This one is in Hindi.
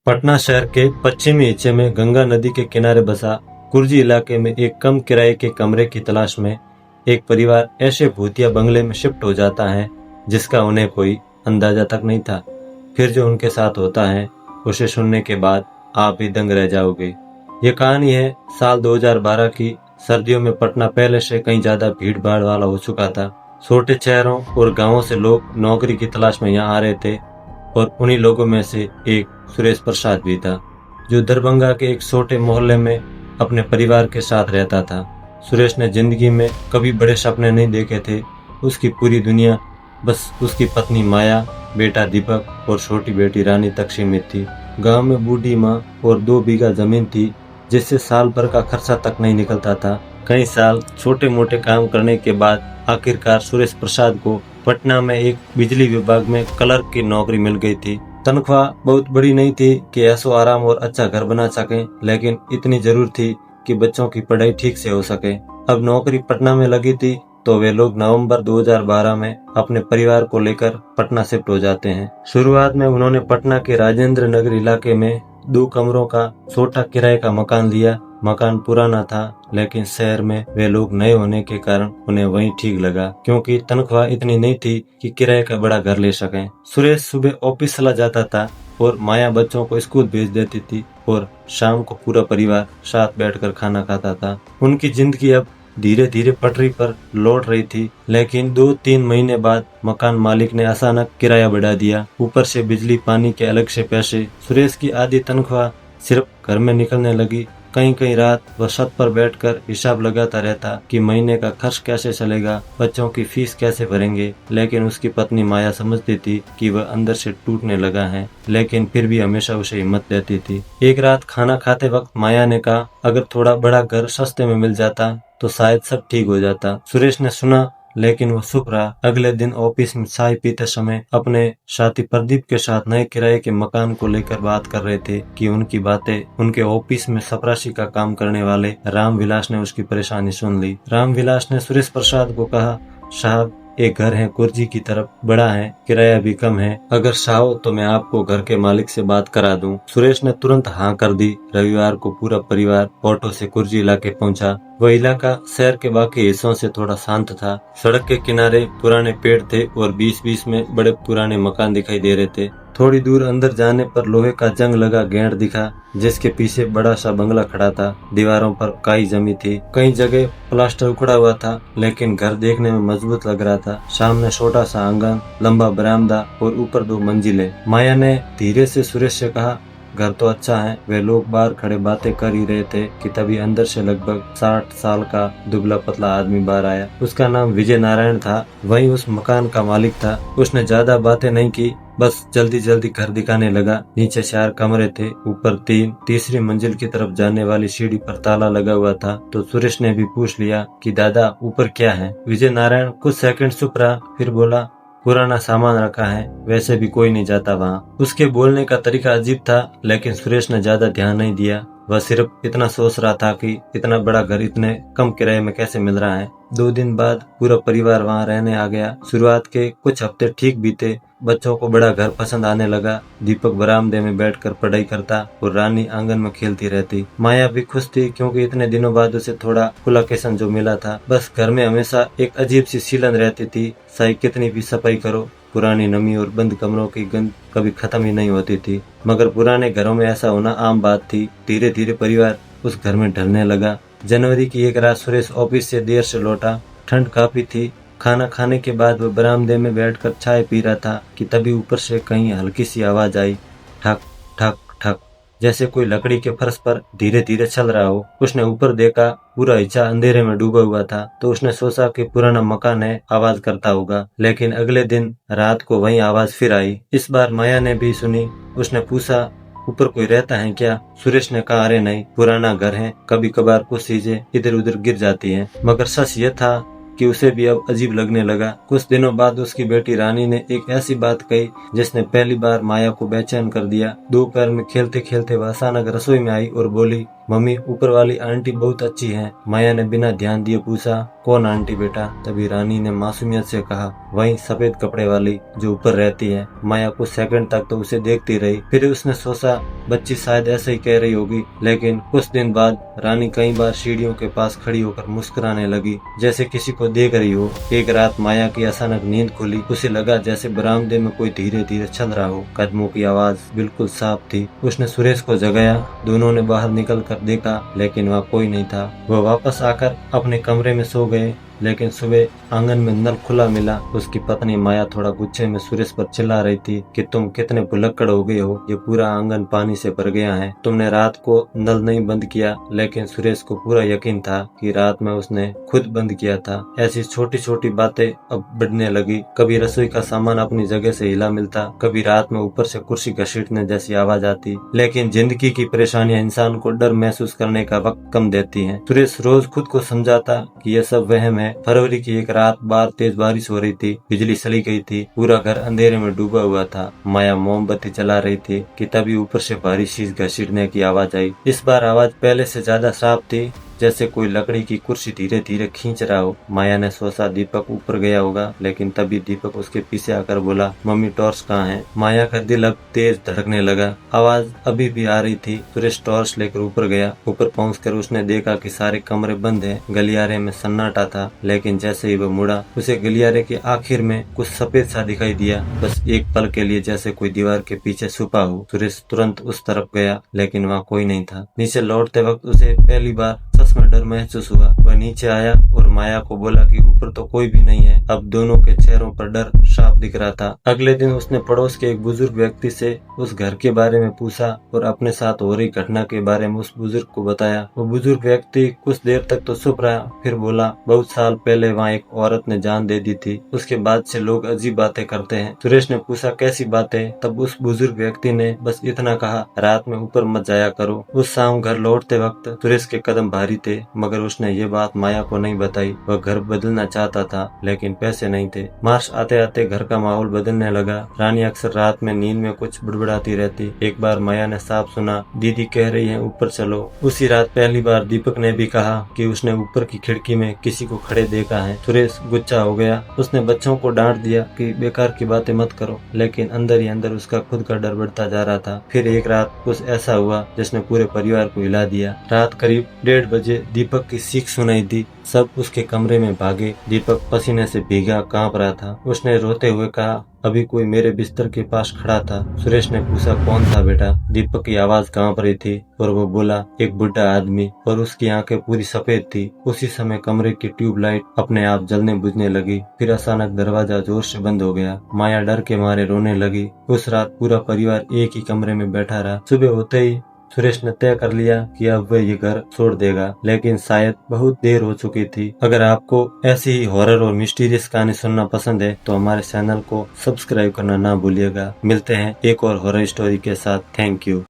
पटना शहर के पश्चिमी हिस्से में गंगा नदी के किनारे बसा कुर्जी इलाके में एक कम किराए के कमरे की तलाश में एक परिवार ऐसे भूतिया बंगले में शिफ्ट हो जाता है जिसका उन्हें कोई अंदाजा तक नहीं था। फिर जो उनके साथ होता है उसे सुनने के बाद आप भी दंग रह जाओगे। ये कहानी है साल 2012 की। सर्दियों में पटना पहले से कहीं ज्यादा भीड़ भाड़ वाला हो चुका था। छोटे शहरों और गांवों से लोग नौकरी की तलाश में यहाँ आ रहे थे और उन्हीं लोगों में से एक सुरेश प्रसाद भी था, जो दरभंगा के एक छोटे मोहल्ले में अपने परिवार के साथ रहता था। सुरेश ने जिंदगी में कभी बड़े सपने नहीं देखे थे। उसकी पूरी दुनिया बस उसकी पत्नी माया, बेटा दीपक और छोटी बेटी रानी तक सीमित थी। गांव में बूढ़ी माँ और 2 बीघा जमीन थी जिससे साल भर का खर्चा तक नहीं निकलता था। कई साल छोटे मोटे काम करने के बाद आखिरकार सुरेश प्रसाद को पटना में एक बिजली विभाग में क्लर्क की नौकरी मिल गई थी। तनख्वाह बहुत बड़ी नहीं थी कि ऐशो आराम और अच्छा घर बना सकें, लेकिन इतनी जरूर थी कि बच्चों की पढ़ाई ठीक से हो सके। अब नौकरी पटना में लगी थी तो वे लोग नवंबर 2012 में अपने परिवार को लेकर पटना शिफ्ट हो जाते हैं। शुरुआत में उन्होंने पटना के राजेंद्र नगर इलाके में 2 कमरों का छोटा किराए का मकान लिया। मकान पुराना था, लेकिन शहर में वे लोग नए होने के कारण उन्हें वहीं ठीक लगा, क्योंकि तनख्वाह इतनी नहीं थी कि किराए का बड़ा घर ले सकें। सुरेश सुबह ऑफिस चला जाता था और माया बच्चों को स्कूल भेज देती थी और शाम को पूरा परिवार साथ बैठकर खाना खाता था। उनकी जिंदगी अब धीरे धीरे पटरी पर लौट रही थी, लेकिन 2-3 महीने बाद मकान मालिक ने अचानक किराया बढ़ा दिया। ऊपर से बिजली पानी के अलग से पैसे। सुरेश की आधी तनख्वाह सिर्फ घर में निकलने लगी। कहीं कहीं रात वह छत पर बैठकर हिसाब लगाता रहता कि महीने का खर्च कैसे चलेगा, बच्चों की फीस कैसे भरेंगे। लेकिन उसकी पत्नी माया समझती थी कि वह अंदर से टूटने लगा है, लेकिन फिर भी हमेशा उसे हिम्मत देती थी। एक रात खाना खाते वक्त माया ने कहा, अगर थोड़ा बड़ा घर सस्ते में मिल जाता तो शायद सब ठीक हो जाता। सुरेश ने सुना, लेकिन वो चुप रहा। अगले दिन ऑफिस में चाय पीते समय अपने साथी प्रदीप के साथ नए किराए के मकान को लेकर बात कर रहे थे कि उनकी बातें उनके ऑफिस में चपरासी का काम करने वाले रामविलास ने उसकी परेशानी सुन ली। रामविलास ने सुरेश प्रसाद को कहा, साहब एक घर है कुर्जी की तरफ, बड़ा है, किराया भी कम है, अगर चाहो तो मैं आपको घर के मालिक से बात करा दूं। सुरेश ने तुरंत हाँ कर दी। रविवार को पूरा परिवार ऑटो से कुर्जी इलाके पहुंचा। वह इलाका शहर के बाकी हिस्सों से थोड़ा शांत था। सड़क के किनारे पुराने पेड़ थे और बीच-बीच में बड़े पुराने मकान दिखाई दे रहे थे। थोड़ी दूर अंदर जाने पर लोहे का जंग लगा गेट दिखा, जिसके पीछे बड़ा सा बंगला खड़ा था। दीवारों पर काई जमी थी, कई जगह प्लास्टर उखड़ा हुआ था, लेकिन घर देखने में मजबूत लग रहा था। सामने छोटा सा आंगन, लंबा बरामदा और ऊपर 2 मंजिलें। माया ने धीरे से सुरेश से कहा, घर तो अच्छा है। वे लोग बाहर खड़े बातें कर ही रहे थे कि तभी अंदर से लगभग 60 साल का दुबला पतला आदमी बाहर आया। उसका नाम विजय नारायण था, वही उस मकान का मालिक था। उसने ज्यादा बातें नहीं की, बस जल्दी जल्दी घर दिखाने लगा। नीचे 4 कमरे थे, ऊपर 3। तीसरी मंजिल की तरफ जाने वाली सीढ़ी पर ताला लगा हुआ था। तो सुरेश ने भी पूछ लिया कि दादा ऊपर क्या है। विजय नारायण कुछ सेकंड चुप रहा, फिर बोला, पुराना सामान रखा है, वैसे भी कोई नहीं जाता वहाँ। उसके बोलने का तरीका अजीब था, लेकिन सुरेश ने ज्यादा ध्यान नहीं दिया। वह सिर्फ इतना सोच रहा था कि इतना बड़ा घर इतने कम किराए में कैसे मिल रहा है। 2 दिन बाद पूरा परिवार वहाँ रहने आ गया। शुरुआत के कुछ हफ्ते ठीक बीते। बच्चों को बड़ा घर पसंद आने लगा। दीपक बरामदे में बैठकर पढ़ाई करता और रानी आंगन में खेलती रहती। माया भी खुश थी, क्योंकि इतने दिनों बाद उसे थोड़ा खुला किस्म जो मिला था। बस घर में हमेशा एक अजीब सी सीलन रहती थी। चाहे कितनी भी सफाई करो, पुरानी नमी और बंद कमरों की गंध कभी खत्म ही नहीं होती थी। मगर पुराने घरों में ऐसा होना आम बात थी। धीरे धीरे परिवार उस घर में ढलने लगा। जनवरी की एक रात सुरेश ऑफिस से देर से लौटा। ठंड काफी थी। खाना खाने के बाद वह बरामदे में बैठकर चाय पी रहा था कि तभी ऊपर से कहीं हल्की सी आवाज आई, ठक ठक ठक, जैसे कोई लकड़ी के फर्श पर धीरे धीरे चल रहा हो। उसने ऊपर देखा, पूरा हिस्सा अंधेरे में डूबा हुआ था। तो उसने सोचा कि पुराना मकान है, आवाज करता होगा। लेकिन अगले दिन रात को वही आवाज फिर आई। इस बार माया ने भी सुनी। उसने पूछा, ऊपर कोई रहता है क्या? सुरेश ने कहा, अरे नहीं, पुराना घर है, कभी कभार कुछ चीजें इधर उधर गिर जाती हैं। मगर सच यह था कि उसे भी अब अजीब लगने लगा। कुछ दिनों बाद उसकी बेटी रानी ने एक ऐसी बात कही जिसने पहली बार माया को बेचैन कर दिया। दोपहर में खेलते खेलते वह अचानक रसोई में आई और बोली, मम्मी ऊपर वाली आंटी बहुत अच्छी हैं। माया ने बिना ध्यान दिए पूछा, कौन आंटी बेटा? तभी रानी ने मासूमियत से कहा, वही सफेद कपड़े वाली जो ऊपर रहती है। माया कुछ सेकंड तक तो उसे देखती रही, फिर उसने सोचा बच्ची शायद ऐसे ही कह रही होगी। लेकिन कुछ दिन बाद रानी कई बार सीढ़ियों के पास खड़ी होकर मुस्कुराने लगी, जैसे किसी को देख रही हो। एक रात माया की अचानक नींद खुली। उसे लगा जैसे बरामदे में कोई धीरे धीरे चल रहा हो। कदमों की आवाज बिल्कुल साफ थी। उसने सुरेश को जगाया। दोनों ने बाहर निकल कर देखा, लेकिन वहाँ कोई नहीं था। वह वापस आकर अपने कमरे में सो गए। लेकिन सुबह आंगन में नल खुला मिला। उसकी पत्नी माया थोड़ा गुस्से में सुरेश पर चिल्ला रही थी कि तुम कितने भुलक्कड़ हो गए हो, ये पूरा आंगन पानी से भर गया है, तुमने रात को नल नहीं बंद किया। लेकिन सुरेश को पूरा यकीन था कि रात में उसने खुद बंद किया था। ऐसी छोटी छोटी बातें अब बढ़ने लगी। कभी रसोई का सामान अपनी जगह से हिला मिलता, कभी रात में ऊपर से कुर्सी घसीटने जैसी आवाज आती। लेकिन जिंदगी की परेशानियां इंसान को डर महसूस करने का वक्त कम देती हैं। सुरेश रोज खुद को समझाता कि यह सब वहम है। फरवरी की एक रात बाहर तेज बारिश हो रही थी। बिजली चली गई थी। पूरा घर अंधेरे में डूबा हुआ था। माया मोमबत्ती जला रही थी कि तभी ऊपर से भारी चीज घसीटने की आवाज आई। इस बार आवाज पहले से ज्यादा साफ थी, जैसे कोई लकड़ी की कुर्सी धीरे धीरे खींच रहा हो। माया ने सोचा दीपक ऊपर गया होगा, लेकिन तभी दीपक उसके पीछे आकर बोला, मम्मी टॉर्च कहाँ है? माया का दिल अब तेज धड़कने लगा। आवाज अभी भी आ रही थी। सुरेश टॉर्च लेकर ऊपर गया। ऊपर पहुंचकर उसने देखा कि सारे कमरे बंद हैं। गलियारे में सन्नाटा था। लेकिन जैसे ही वह मुड़ा, उसे गलियारे के आखिर में कुछ सफेद सा दिखाई दिया, बस एक पल के लिए, जैसे कोई दीवार के पीछे छुपा हो। सुरेश तुरंत उस तरफ गया, लेकिन वहाँ कोई नहीं था। नीचे लौटते वक्त उसे पहली बार सच में डर महसूस हुआ। वह नीचे आया और माया को बोला कि ऊपर तो कोई भी नहीं है। अब दोनों के चेहरों पर डर साफ दिख रहा था। अगले दिन उसने पड़ोस के एक बुजुर्ग व्यक्ति से उस घर के बारे में पूछा और अपने साथ हो रही घटना के बारे में उस बुजुर्ग को बताया। वो बुजुर्ग व्यक्ति कुछ देर तक तो चुप रहा, फिर बोला, बहुत साल पहले वहाँ एक औरत ने जान दे दी थी। उसके बाद से लोग अजीब बातें करते हैं। सुरेश ने पूछा, कैसी बातें? तब उस बुजुर्ग व्यक्ति ने बस इतना कहा, रात में ऊपर मत जाया करो। उस शाम घर लौटते वक्त सुरेश के कदम भारी थे, मगर उसने ये बात माया को नहीं बताई। वह घर बदलना चाहता था, लेकिन पैसे नहीं थे। मार्च आते आते घर का माहौल बदलने लगा। रानी अक्सर रात में नींद में कुछ बुड़बुड़ाती रहती। एक बार माया ने साफ सुना, दीदी कह रही है ऊपर चलो। उसी रात पहली बार दीपक ने भी कहा कि उसने ऊपर की खिड़की में किसी को खड़े देखा है। सुरेश गुस्सा हो गया। उसने बच्चों को डांट दिया कि बेकार की बातें मत करो, लेकिन अंदर ही अंदर उसका खुद का डर बढ़ता जा रहा था। फिर एक रात कुछ ऐसा हुआ जिसने पूरे परिवार को हिला दिया। रात करीब 1:30 बजे दीपक की चीख सुनाई दी। सब उसके कमरे में भागे। दीपक पसीने से भीगा कांप रहा था। उसने रोते हुए कहा, अभी कोई मेरे बिस्तर के पास खड़ा था। सुरेश ने पूछा, कौन था बेटा? दीपक की आवाज कांप रही थी और वो बोला, एक बुढ़ा आदमी, और उसकी आंखें पूरी सफेद थी। उसी समय कमरे की ट्यूबलाइट अपने आप जलने बुझने लगी। फिर अचानक दरवाजा जोर से बंद हो गया। माया डर के मारे रोने लगी। उस रात पूरा परिवार एक ही कमरे में बैठा रहा। सुबह होते ही सुरेश ने तय कर लिया कि अब वह ये घर छोड़ देगा, लेकिन शायद बहुत देर हो चुकी थी। अगर आपको ऐसी ही हॉरर और मिस्टीरियस कहानी सुनना पसंद है तो हमारे चैनल को सब्सक्राइब करना ना भूलिएगा। मिलते हैं एक और हॉरर स्टोरी के साथ। Thank you.